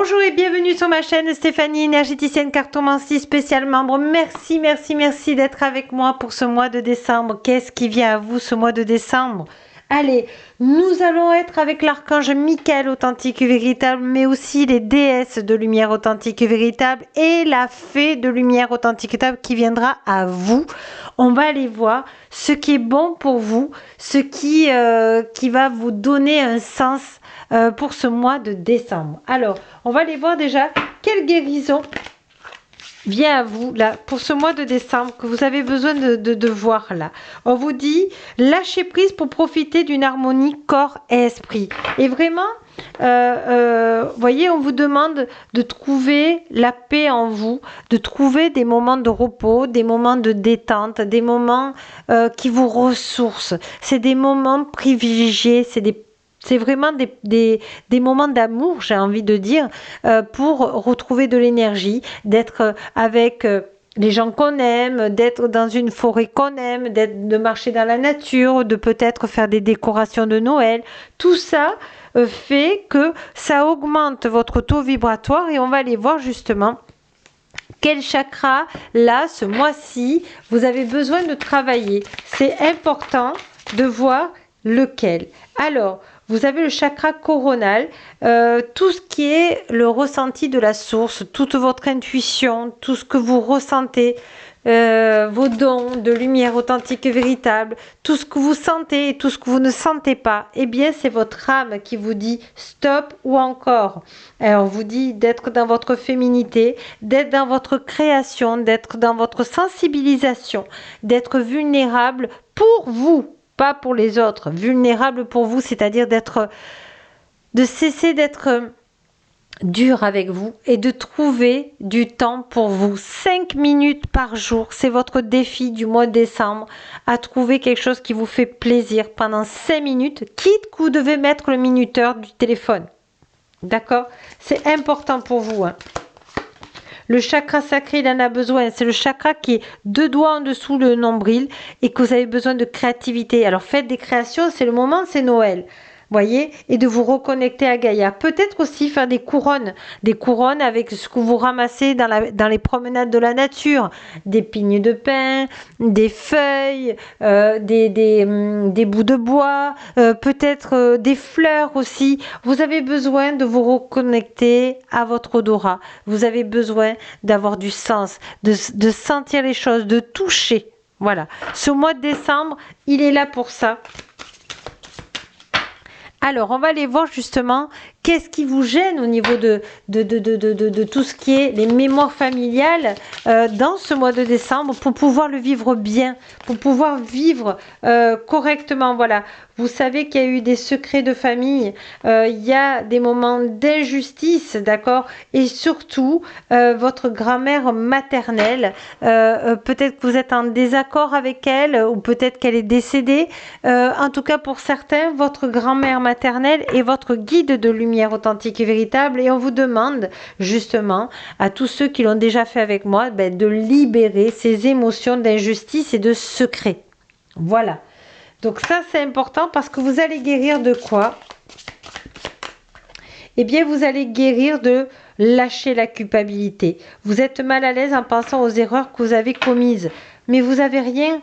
Bonjour et bienvenue sur ma chaîne Stéphanie, énergéticienne cartomancie spéciale membre. Merci, merci, merci d'être avec moi pour ce mois de décembre. Qu'est-ce qui vient à vous ce mois de décembre? Allez, nous allons être avec l'archange Michael authentique et véritable, mais aussi les déesses de lumière authentique et véritable et la fée de lumière authentique et véritable qui viendra à vous. On va aller voir ce qui est bon pour vous, ce qui va vous donner un sens pour ce mois de décembre. Alors, on va aller voir déjà quelle guérison vient à vous là pour ce mois de décembre que vous avez besoin de voir là. On vous dit lâcher prise pour profiter d'une harmonie corps et esprit. Et vraiment, voyez, on vous demande de trouver la paix en vous, de trouver des moments de repos, des moments de détente, des moments qui vous ressourcent. C'est des moments privilégiés, c'est vraiment des moments d'amour, j'ai envie de dire, pour retrouver de l'énergie, d'être avec les gens qu'on aime, d'être dans une forêt qu'on aime, de marcher dans la nature, de peut-être faire des décorations de Noël. Tout ça fait que ça augmente votre taux vibratoire et on va aller voir justement quel chakra, là, ce mois-ci, vous avez besoin de travailler. C'est important de voir lequel. Alors, vous avez le chakra coronal, tout ce qui est le ressenti de la source, toute votre intuition, tout ce que vous ressentez, vos dons de lumière authentique et véritable, tout ce que vous sentez et tout ce que vous ne sentez pas, eh bien c'est votre âme qui vous dit stop ou encore. Alors on vous dit d'être dans votre féminité, d'être dans votre création, d'être dans votre sensibilisation, d'être vulnérable pour vous. Pas pour les autres, vulnérable pour vous, c'est-à-dire de cesser d'être dur avec vous et de trouver du temps pour vous. 5 minutes par jour, c'est votre défi du mois de décembre, à trouver quelque chose qui vous fait plaisir pendant 5 minutes, quitte que vous devez mettre le minuteur du téléphone. D'accord? C'est important pour vous, hein. Le chakra sacré, il en a besoin. C'est le chakra qui est 2 doigts en dessous le nombril et que vous avez besoin de créativité. Alors faites des créations, c'est le moment, c'est Noël. Voyez, et de vous reconnecter à Gaïa. Peut-être aussi faire des couronnes avec ce que vous ramassez dans les promenades de la nature, des pignes de pin, des feuilles, des bouts de bois, peut-être des fleurs aussi. Vous avez besoin de vous reconnecter à votre odorat. Vous avez besoin d'avoir du sens, de sentir les choses, de toucher. Voilà. Ce mois de décembre, il est là pour ça. Alors, on va aller voir justement qu'est-ce qui vous gêne au niveau de tout ce qui est les mémoires familiales dans ce mois de décembre pour pouvoir le vivre bien, pour pouvoir vivre correctement. Voilà, vous savez qu'il y a eu des secrets de famille, il y a des moments d'injustice, d'accord? Et surtout, votre grand-mère maternelle, peut-être que vous êtes en désaccord avec elle ou peut-être qu'elle est décédée. En tout cas, pour certains, votre grand-mère maternelle est votre guide de lumière authentique et véritable et on vous demande justement à tous ceux qui l'ont déjà fait avec moi de libérer ces émotions d'injustice et de secret. Voilà, donc ça c'est important parce que vous allez guérir de quoi? Eh bien vous allez guérir de lâcher la culpabilité. Vous êtes mal à l'aise en pensant aux erreurs que vous avez commises, mais vous n'avez rien.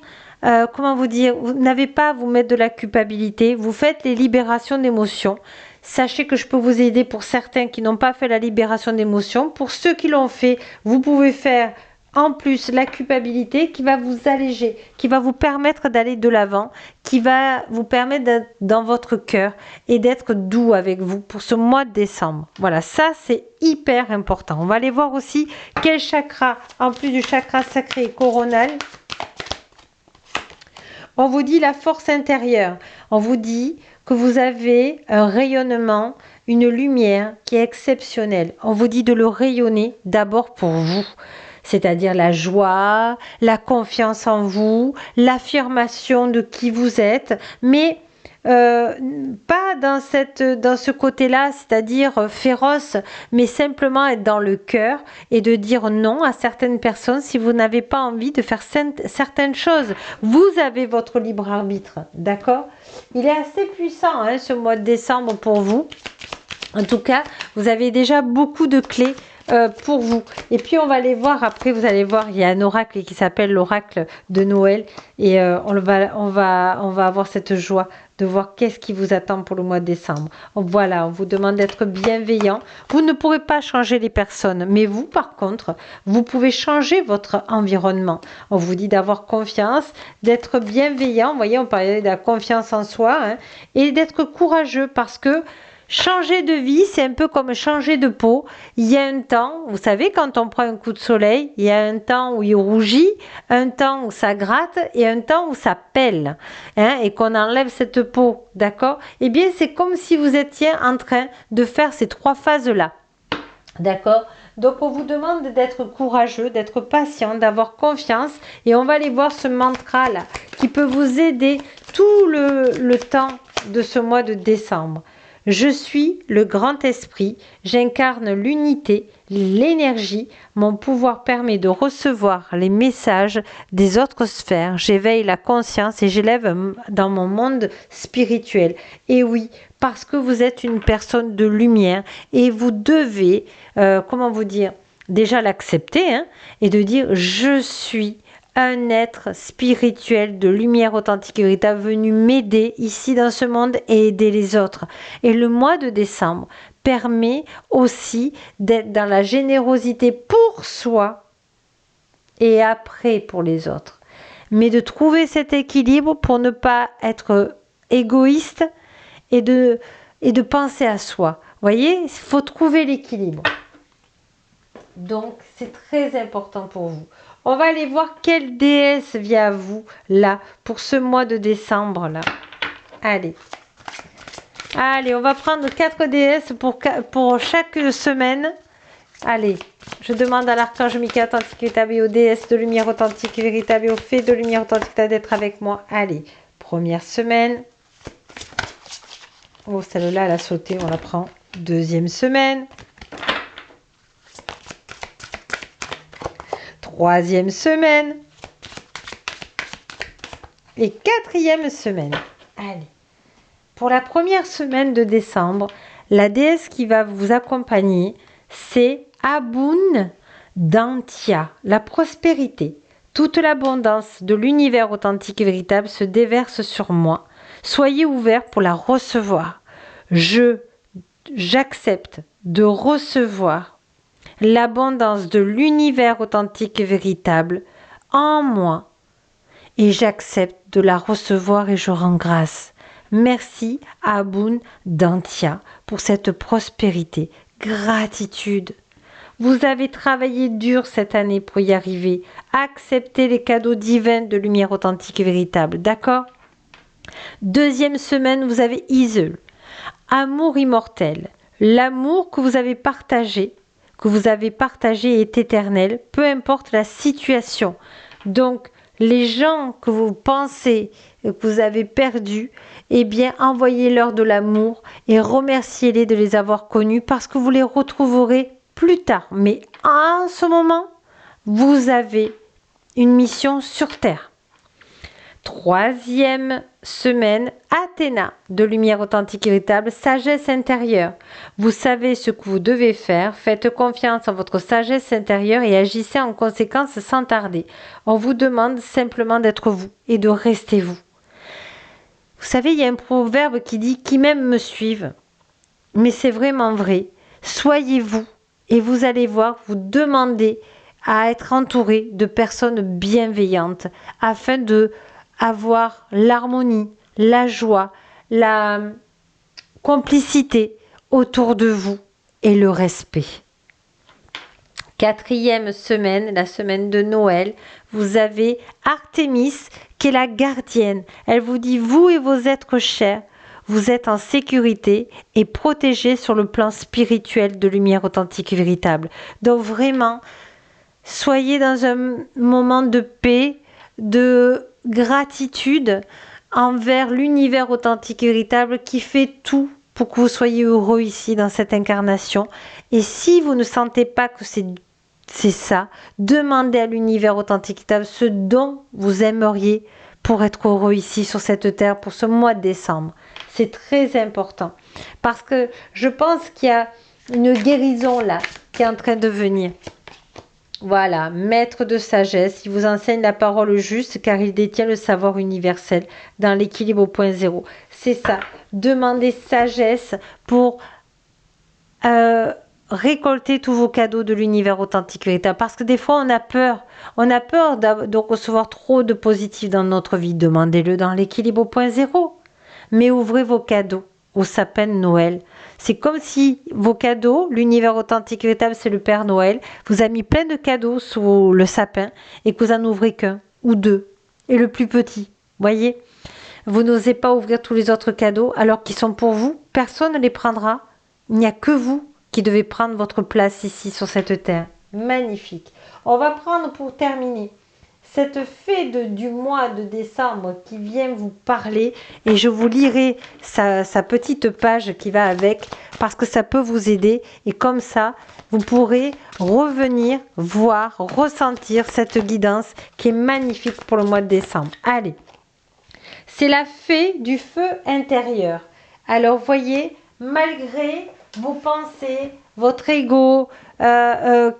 Comment vous dire, vous n'avez pas à vous mettre de la culpabilité, vous faites les libérations d'émotions. Sachez que je peux vous aider pour certains qui n'ont pas fait la libération d'émotions. Pour ceux qui l'ont fait, vous pouvez faire en plus la culpabilité qui va vous alléger, qui va vous permettre d'aller de l'avant, qui va vous permettre d'être dans votre cœur et d'être doux avec vous pour ce mois de décembre. Voilà, ça c'est hyper important. On va aller voir aussi quel chakra, en plus du chakra sacré et coronal. On vous dit la force intérieure. On vous dit que vous avez un rayonnement, une lumière qui est exceptionnelle. On vous dit de le rayonner d'abord pour vous. C'est-à-dire la joie, la confiance en vous, l'affirmation de qui vous êtes, mais pas dans ce côté-là, c'est-à-dire féroce, mais simplement être dans le cœur et de dire non à certaines personnes si vous n'avez pas envie de faire certaines choses. Vous avez votre libre arbitre, d'accord? Il est assez puissant, hein, ce mois de décembre pour vous. En tout cas, vous avez déjà beaucoup de clés pour vous. Et puis, on va aller voir, après, vous allez voir, il y a un oracle qui s'appelle l'oracle de Noël. Et on va avoir cette joie de voir qu'est-ce qui vous attend pour le mois de décembre. Voilà, on vous demande d'être bienveillant. Vous ne pourrez pas changer les personnes, mais vous, par contre, vous pouvez changer votre environnement. On vous dit d'avoir confiance, d'être bienveillant. Vous voyez, on parlait de la confiance en soi, hein, et d'être courageux parce que changer de vie, c'est un peu comme changer de peau. Il y a un temps, vous savez, quand on prend un coup de soleil, il y a un temps où il rougit, un temps où ça gratte et un temps où ça pèle, hein, et qu'on enlève cette peau, d'accord? Eh bien, c'est comme si vous étiez en train de faire ces 3 phases-là, d'accord? Donc, on vous demande d'être courageux, d'être patient, d'avoir confiance, et on va aller voir ce mantra-là qui peut vous aider tout le temps de ce mois de décembre. Je suis le grand esprit, j'incarne l'unité, l'énergie, mon pouvoir permet de recevoir les messages des autres sphères, j'éveille la conscience et j'élève dans mon monde spirituel. Et oui, parce que vous êtes une personne de lumière et vous devez, comment vous dire, déjà l'accepter, hein, et de dire je suis un être spirituel de lumière authentique et véritable venu m'aider ici dans ce monde et aider les autres. Et le mois de décembre permet aussi d'être dans la générosité pour soi et après pour les autres. Mais de trouver cet équilibre pour ne pas être égoïste et de penser à soi. Vous voyez, il faut trouver l'équilibre. Donc, c'est très important pour vous. On va aller voir quelle déesse vient à vous, là, pour ce mois de décembre, là. Allez. Allez, on va prendre 4 déesses pour chaque semaine. Allez, je demande à l'archange Michael authentique et véritable et aux déesses de lumière authentique et véritable et aux fées de lumière authentique d'être avec moi. Allez, première semaine. Oh, celle-là, elle a sauté, on la prend. Deuxième semaine. Troisième semaine et 4e semaine. Allez, pour la première semaine de décembre, la déesse qui va vous accompagner, c'est Abun Dantia, la prospérité. Toute l'abondance de l'univers authentique et véritable se déverse sur moi. Soyez ouverts pour la recevoir. J'accepte de recevoir l'abondance de l'univers authentique et véritable en moi et j'accepte de la recevoir et je rends grâce. Merci à Abun Dantia pour cette prospérité. Gratitude. Vous avez travaillé dur cette année pour y arriver. Acceptez les cadeaux divins de lumière authentique et véritable. D'accord? Deuxième semaine, vous avez Iseul. Amour immortel. L'amour que vous avez partagé est éternel, peu importe la situation. Donc, les gens que vous pensez que vous avez perdus, eh bien, envoyez-leur de l'amour et remerciez-les de les avoir connus parce que vous les retrouverez plus tard. Mais en ce moment, vous avez une mission sur Terre. Troisième semaine, Athéna, de lumière authentique et véritable, sagesse intérieure. Vous savez ce que vous devez faire, faites confiance en votre sagesse intérieure et agissez en conséquence sans tarder. On vous demande simplement d'être vous et de rester vous. Vous savez, il y a un proverbe qui dit « qui m'aime me suive ». Mais c'est vraiment vrai. Soyez vous et vous allez voir, vous demandez à être entouré de personnes bienveillantes afin de avoir l'harmonie, la joie, la complicité autour de vous et le respect. Quatrième semaine, la semaine de Noël, vous avez Artémis qui est la gardienne. Elle vous dit, vous et vos êtres chers, vous êtes en sécurité et protégés sur le plan spirituel de lumière authentique et véritable. Donc vraiment, soyez dans un moment de paix, de gratitude envers l'univers authentique et véritable qui fait tout pour que vous soyez heureux ici dans cette incarnation. Et si vous ne sentez pas que c'est ça, demandez à l'univers authentique et véritable ce dont vous aimeriez pour être heureux ici sur cette terre pour ce mois de décembre. C'est très important. Parce que je pense qu'il y a une guérison là qui est en train de venir. Voilà, maître de sagesse, il vous enseigne la parole juste car il détient le savoir universel dans l'équilibre au point zéro. C'est ça, demandez sagesse pour récolter tous vos cadeaux de l'univers authentique véritable. Parce que des fois, on a peur de recevoir trop de positif dans notre vie. Demandez-le dans l'équilibre au point zéro. Mais ouvrez vos cadeaux au sapin de Noël. C'est comme si vos cadeaux, l'univers authentique véritable, c'est le Père Noël, vous a mis plein de cadeaux sous le sapin et que vous en ouvrez qu'un ou deux. Et le plus petit, voyez, vous n'osez pas ouvrir tous les autres cadeaux alors qu'ils sont pour vous. Personne ne les prendra. Il n'y a que vous qui devez prendre votre place ici sur cette terre. Magnifique. On va prendre pour terminer cette fée du mois de décembre qui vient vous parler et je vous lirai sa petite page qui va avec parce que ça peut vous aider et comme ça vous pourrez revenir voir, ressentir cette guidance qui est magnifique pour le mois de décembre. Allez, c'est la fée du feu intérieur. Alors voyez, malgré vos pensées, votre ego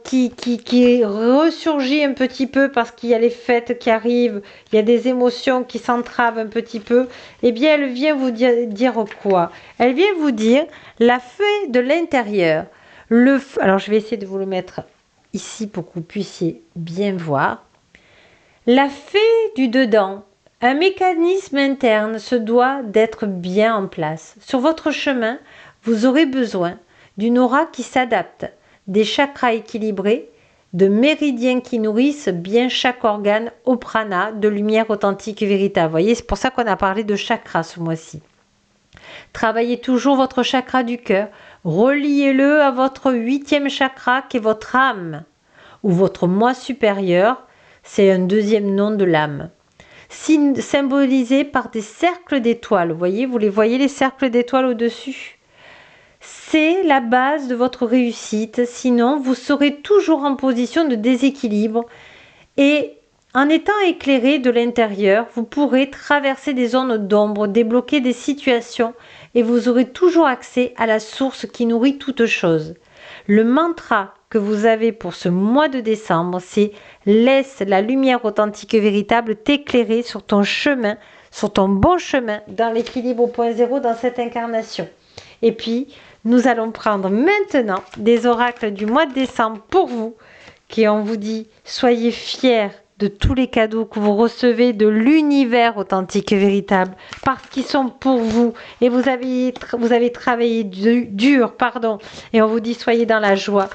qui ressurgit un petit peu parce qu'il y a les fêtes qui arrivent, il y a des émotions qui s'entravent un petit peu, eh bien elle vient vous dire quoi? Elle vient vous dire la fée de l'intérieur. Alors je vais essayer de vous le mettre ici pour que vous puissiez bien voir. La fée du dedans. Un mécanisme interne se doit d'être bien en place. Sur votre chemin, vous aurez besoin d'une aura qui s'adapte, des chakras équilibrés, de méridiens qui nourrissent bien chaque organe au prana, de lumière authentique et véritable. Vous voyez, c'est pour ça qu'on a parlé de chakras ce mois-ci. Travaillez toujours votre chakra du cœur, reliez-le à votre 8e chakra qui est votre âme, ou votre moi supérieur, c'est un deuxième nom de l'âme. Symbolisé par des cercles d'étoiles, vous les voyez les cercles d'étoiles au-dessus? C'est la base de votre réussite, sinon vous serez toujours en position de déséquilibre et en étant éclairé de l'intérieur, vous pourrez traverser des zones d'ombre, débloquer des situations et vous aurez toujours accès à la source qui nourrit toute chose. Le mantra que vous avez pour ce mois de décembre, c'est « Laisse la lumière authentique et véritable t'éclairer sur ton chemin, sur ton bon chemin dans l'équilibre au point zéro dans cette incarnation. » Et puis, nous allons prendre maintenant des oracles du mois de décembre pour vous, qui on vous dit, soyez fiers de tous les cadeaux que vous recevez de l'univers authentique et véritable, parce qu'ils sont pour vous, et vous avez travaillé dur, et on vous dit, soyez dans la joie,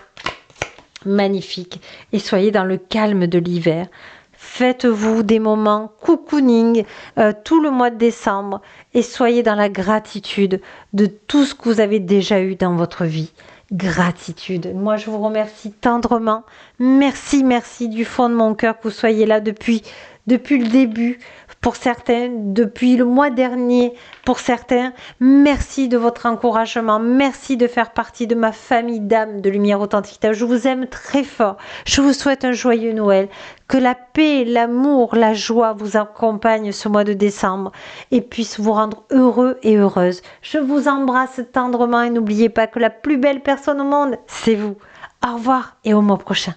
magnifique, et soyez dans le calme de l'hiver. Faites-vous des moments cocooning tout le mois de décembre et soyez dans la gratitude de tout ce que vous avez déjà eu dans votre vie. Gratitude. Moi, je vous remercie tendrement. Merci, merci du fond de mon cœur que vous soyez là depuis le début. Pour certains, depuis le mois dernier, pour certains, merci de votre encouragement, merci de faire partie de ma famille d'âmes de lumière authentique. Je vous aime très fort, je vous souhaite un joyeux Noël, que la paix, l'amour, la joie vous accompagnent ce mois de décembre et puisse vous rendre heureux et heureuse. Je vous embrasse tendrement et n'oubliez pas que la plus belle personne au monde, c'est vous. Au revoir et au mois prochain.